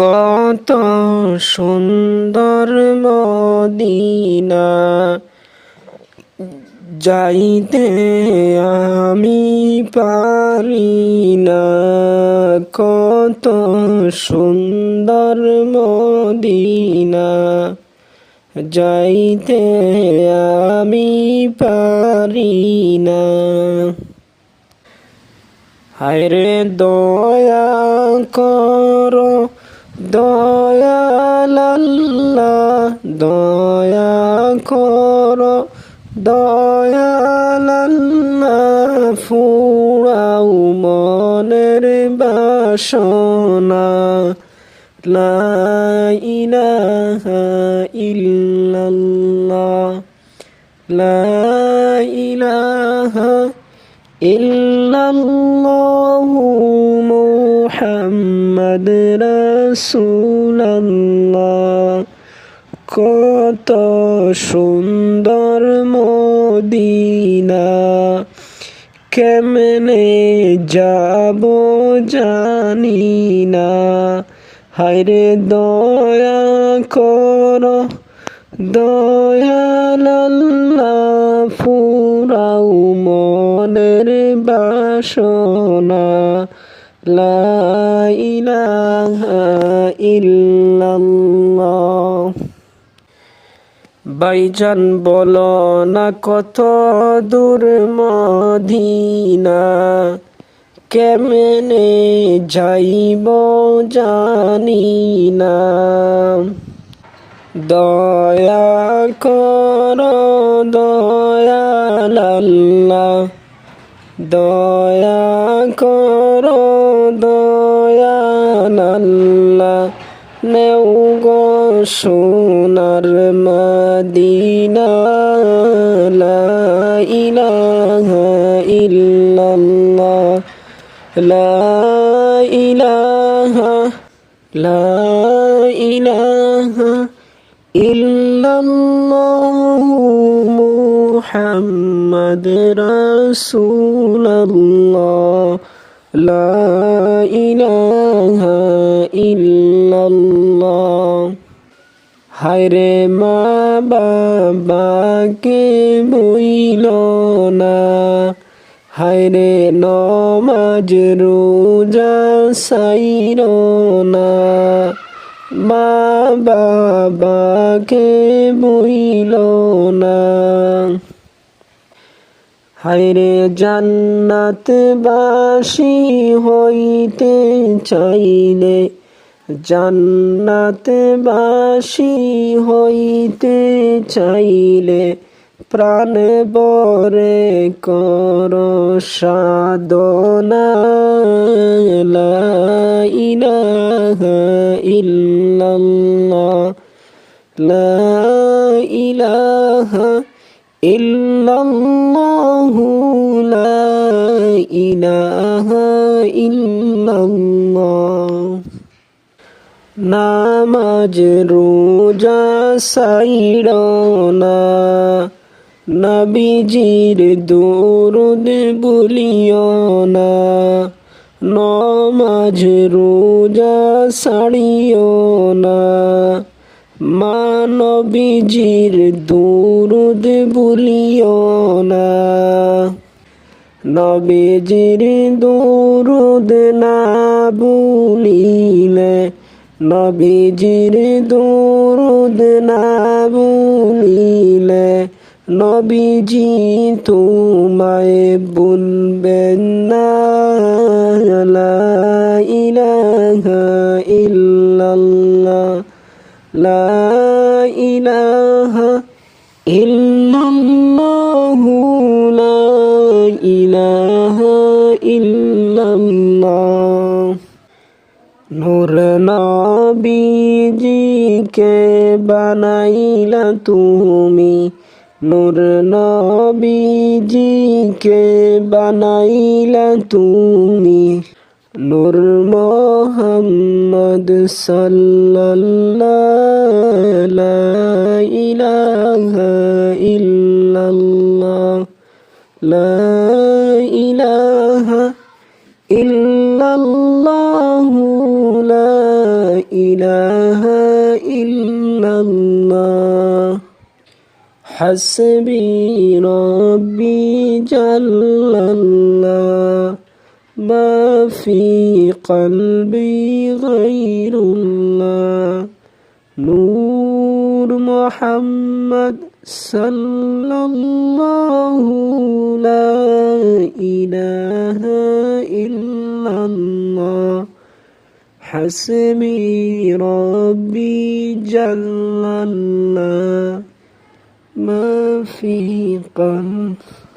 কত সুন্দর মদিনা, যাইতে আমি পারি না। কত সুন্দর মদিনা, যাইতে আমি পারি না। হায়রে দয়া করো দয়াল আল্লাহ, দয়া করো দয়াল আল্লাহ, ফুরাও মনের বাসনা। লা ইলাহা ইল্লাল্লাহ, লা ইলাহা ইল্লাল্লাহু মুহাম্মাদ রাসূলুল্লাহ। কত সুন্দর মদিনা, কেমনে যাব জানি না। হায়রে দয়া করো দয়াল আল্লাহ, ফুরাও মনের বাসনা। লা ইলাহা ইল্লাল্লাহ। ভাইজান বলো না কত দূর মদিনা, কেমনে যাইব জানি না। দয়া করো দয়াল আল্লাহ, দয়া করো দয়াল আল্লাহ, নেও গো সোনার মদিনা। লা ইলাহা ইল্লাল্লাহ, লা ইলাহা ইল্লাল্লাহু মুহাম্মাদ রাসূলুল্লাহ। লা ইলাহা ইল্লাল্লাহ। হায়রে মা বাবাকে বইল না, হায়রে নমাজ রোজা সাইর না। মা বাবাকে বইল না, হায়রে জান্নাতবাসী হইতে চাইলে, জান্নাতবাসী হইতে চাইলে, প্রাণ বরে কর সাধনা। লা ইলাহা ইল্লাল্লাহ, লা ইলাহা ইল্লাল্লাহু, লা ইলাহা ইল্লাল্লাহ। নামাজ রোজা সাইর না, নবীজির দুরূদ বলিও না। নামাজ রোজা ছাড়িও না, মা নবীজির দুরূদ বলিও না। নবীজির দুরূদ না বলিলে, নবীজির দুরূদ না বলিলে, নবীজি তোমায় বলবেন না। লা ইলাহা ইল্লাল্লাহ, লা ইলাহা ইল্লাল্লাহু, লা ইলাহা ইল্লাল্লাহ। নূর নবীজিকে বানাইলা তুমি, নূর নবীজিকে বানাইলা তুমি। নূর মুহাম্মদ সাল্লাল্লাহু, লা ইলাহা ইল্লাল্লাহ, লা ইলাহা ইল্লাল্লাহু, লা إله إلا الله حسبي ربي جل الله ما في قلبي غير الله نور محمد صلى الله لا إله إلا الله حسبي ربي جل الله ما في قلبي